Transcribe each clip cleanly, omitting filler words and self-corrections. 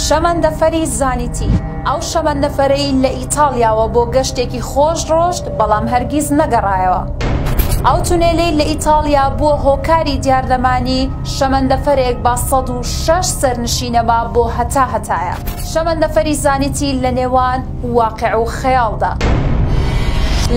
شەمەندەفەری زانیتی ئەو شەمەندەفەرەی لە ئیتاڵیاوە بۆ گەشتێکی خۆش ڕۆشت بەڵام هەرگیز نەگەڕایەوە. ئەو تونێلەی لە ئیتاڵیا بووە هۆکاری دیاردەمانی شەمەندەفەرێک با 106 سەرنشینەما بۆ هەتایە. شەمەندەفەری زانیتی لە نێوان واقع و خەیاڵدا.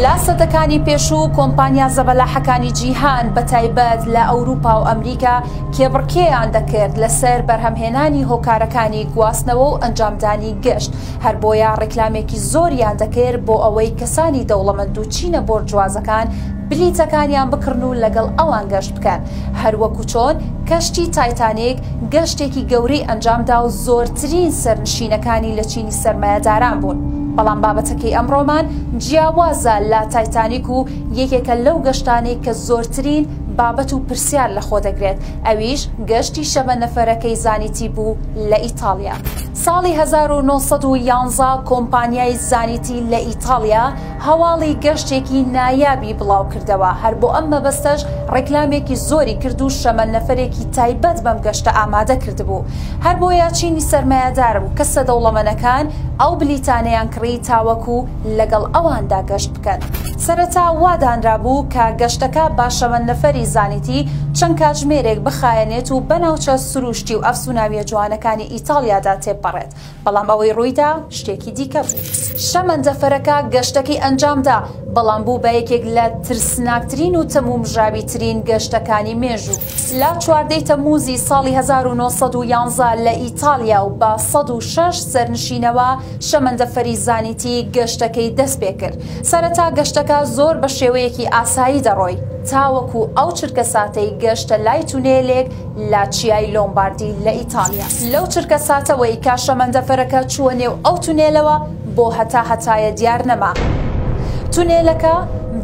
لا سەدەکانی پێشوو کۆمپانیا زەبەلاحەکانی جیهان بە تایبەت لە ئەوروپا و ئەمریکا کێبڕکێیان دەکرد لەسەر بەرهەمهێنانی هۆکارەکانی گواستنەوە و ئەنجامدانی گەشت، هەر بۆیە ڕێکلامێکی زۆریان دەکرد بۆ ئەوەی کەسانی دەوڵەمەند و چینە بۆرجوازەکان بلیتەکانیان بکڕن و لەگەڵ ئەوان گەشت بکەن، هەروەکو چۆن کەشتی تایتانیک گەشتێکی گەورەی ئەنجامدا و زۆرترین سەرنشینەکانی لە چینی سەرمایەداران بوون. بەڵام بابەتەکەی ئەمڕۆمان جیاوازە لە تایتانیک و یەکێکە لەو گەشتانەی کە زۆرترین بابەت و پرسیار لە خۆ دەگرێت، ئەویش گەشتی شەمەندەفەرەکەی زانیتی بوو لە ئیتاڵیا. ساڵی 1911 کۆمپانیای زانیتی لە ئیتاڵیا هەواڵی گەشتێکی نایابی بڵاو کردەوە، هەر بۆ ئەم مەبەستەش ڕێکلامێکی زۆری کرد و شەمەندەفەرێکی تایبەت بەم گەشتە ئامادە کردبوو، هەر بۆیە چینی سەرمایەدار و کەسە دەوڵەمەندەکان ئەو بلیتانەیان کڕی تاوەکو لەگەڵ ئەواندا گەشت بکەن. سەرەتا وادانرا بوو کە گەشتەکە با شەمەندەفەری زانیتی چەند کاتژمێرێک بخایەنێت و بەناوچە سروشتی و ئەفسوناویە جوانەکانی ئیتاڵیادا تێپەڕێت، بەڵام ئەوەی ڕوویدا شتێکی دیکە بوو. شەمەندەفەرەکە گەشتەکەی ئەنجامدا، بەڵام بوو بە یەکێک لە ترسناکترین و تەمومژاویترین گەشتەکانی مێژوو. لە 14 تەمووزی ساڵی 1911 لە ئیتاڵیا و بە 106 سەرنشینەوە شەمەندەفەری زانیتی گەشتەکەی دەست پێ کرد. سەرەتا گەشتەکە زۆر بە شێوەیەکی ئاسایی دەڕۆی، تاوەکو ئەو چرکە ساتەی گەشتە لای تونێلێک لە چیای لۆمباردی لە ئیتاڵیا. لەو چرکە ساتەوەی کا شەمەندەفەرەکە چووە نێو ئەو تونێلەوە بۆ هەتایە دیار نەما. تونێلەکە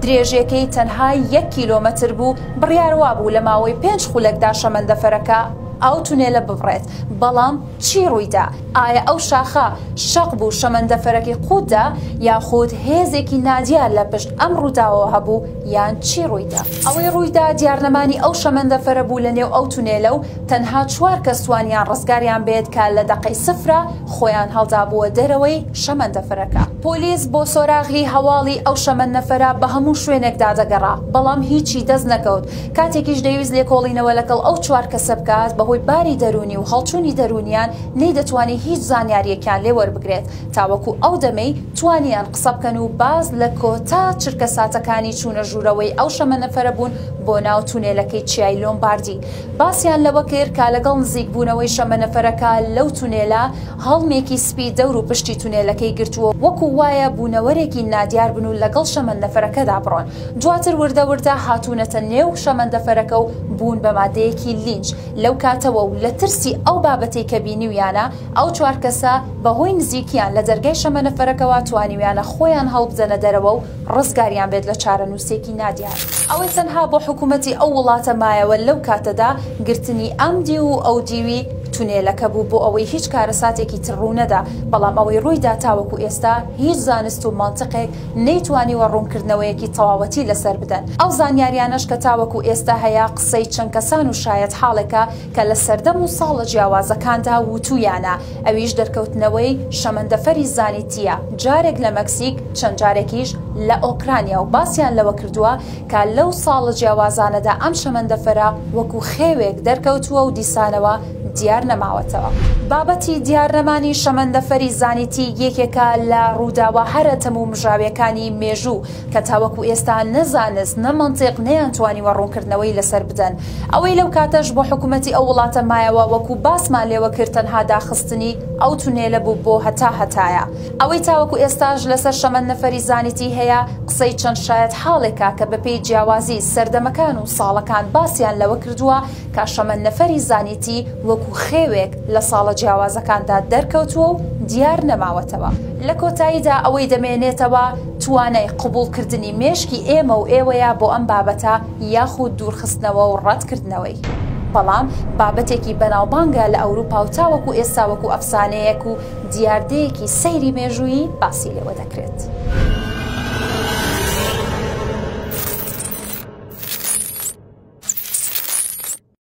درێژەکەی تەنها 1 کیلۆمەتر بوو، بڕیاروا بوو لە ماوەی 5 خولەکدا شەمەندەفەرەکە ئەو تونێلە ببڕێت، بەڵام چی ڕوویدا؟ ئایا ئەو شاخە شەق بوو شەمەندەفەرەکەی قوتدا یاخود هێزێکی نادیار لە پشت ئەم ڕووداوە هەبوو یان چی ڕوویدا؟ ئەوەی ڕوویدا دیارنەمانی ئەو شەمەندەفەرە بوو لە نێو ئەو تونێلە و تەنها 4 کەس توانیان ڕزگاریان بێت کە لە دەقەی سفرە خۆیان هەڵدا بووە دەرەوەی شەمەندەفەرەکە. پۆلیس بۆ سۆراغی هەواڵی ئەو شەمەندەفەرە بە هەموو شوێنێکدا دەگەڕا، بەڵام هیچی دەست نەکەوت. کاتێکیش دەویست لێکۆڵینەوە لەگەڵ ئەو 4 کەسە بکات، بەهۆی باری دەرونی و هەڵچوونی دەرونیان نەیدەتوانی هیچ زانیاریەکیان لێ وەربگرێت، تاوەکو ئەو دەمەی توانیان قسە بکەن و باز لە کۆتا چرکە ساتەکانی چوونە ژوورەوەی ئەو شەمەندەفەرە بوون بۆ ناو تونێلەکەی چیای لۆمباردی. باسییان لەوە کرد کە لەگەڵ نزیک بوونەوەی شەمەندەفەرەکە لەو تونێلە هەڵمێکی سپی دەور و پشتی تونێلەکەی گرتووە، وەکو وایە بوونەوەرێکی نادیار بن و لەگەڵ شەمەندەفەرەکەدا بڕۆن. دواتر وردە هاتوونەتە نێو شەمەندەفەرەکە و بوون بە مادەیەکی لینچ. لەو کاتەوە و لە ترسی ئەو بابەتەی کە بینیویانە ئەو 4 کەسە بەهۆی نزیکیان لە دەرگای شەمەندەفەرەکەەوە توانیویانە خۆیان هەڵبدەنە دەرەوە و ڕزگاریان بێت لە چارەنووسێکی نادیار. ئەوەی تەنها بۆ حکوومەتی ئەو وڵاتە مایەوە لەو کاتەدا گرتنی ئەم دی و ئەو دیوی تونێلەکە بوو بۆ ئەوەی هیچ کارەساتێکی تڕوو نەدا، بەڵام ئەوەی ڕوویدا تاوەکو ئێستا هیچ زانست و مانتقێک نەیتوانیوە ڕوونکردنەوەیەکی تەواوەتی لەسەر بدەن. ئەو زانیاریانەش کە تاوەکو ئێستا هەیە قسەی چەند کەسان و شایەت حاڵێکە کە لە سەردەم و ساڵە جیاوازەکاندا وتویانە، ئەویش دەرکەوتنەوەی شەمەندەفەری زانیتیە، جارێک لە مەکسیک چەند جارێکیش لە ئۆکرانیا، و باسییان لەوە کردووە کە لەو ساڵە جیاوازانەدا ئەم شەمەندەفەرە وەکو خێوێک دەرکەوتووە و دیسانەوە دیار نەماوەتەوە. بابەتی دیارنەمانی شەمەندەفەری زانیتی یەکێکە لە ڕووداوە هەرە تەمومژاویەکانی مێژوو کە تاوەکو ئێستا نەزانست نەمەنتیق نەیانتوانیوە ڕوونکردنەوەی لەسەر بدەن. ئەوەی لەو کاتەش بۆ حکوومەتی ئەو وڵاتە مایەوە وەکو باسمان لێوە کرد تەنها داخستنی ئەو تونێلە بوو بۆ هەتایە. ئەوەی تاوەکو ئێستاش لەسەر شەمەندەفەری زانیتی هەیە قسەی چەند شایەت حاڵێکە کە بەپێی جیاوازی سەردەمەکان و ساڵەکان باسییان لەوە کردووە کە شەمەندەفەری زانیتی وەکو خێوێک لە ساڵە جیاوازەکاندا دەرکەوتووە و دیار نەماوەتەوە. لە کۆتاییدا ئەوەی دەمێنێتەوە توانای قبولکردنی مێشکی ئێمە و ئێوەیە بۆ ئەم بابەتە یاخود دوورخستنەوە و ڕەتکردنەوەی. بەڵام بابەتێکی بەناوبانگە لە ئەوروپا و تاوەکو ئێستا وەکو ئەفسانەیەک و دیاردەیەکی سەیری مێژوویی باسی لێوە دەکرێت.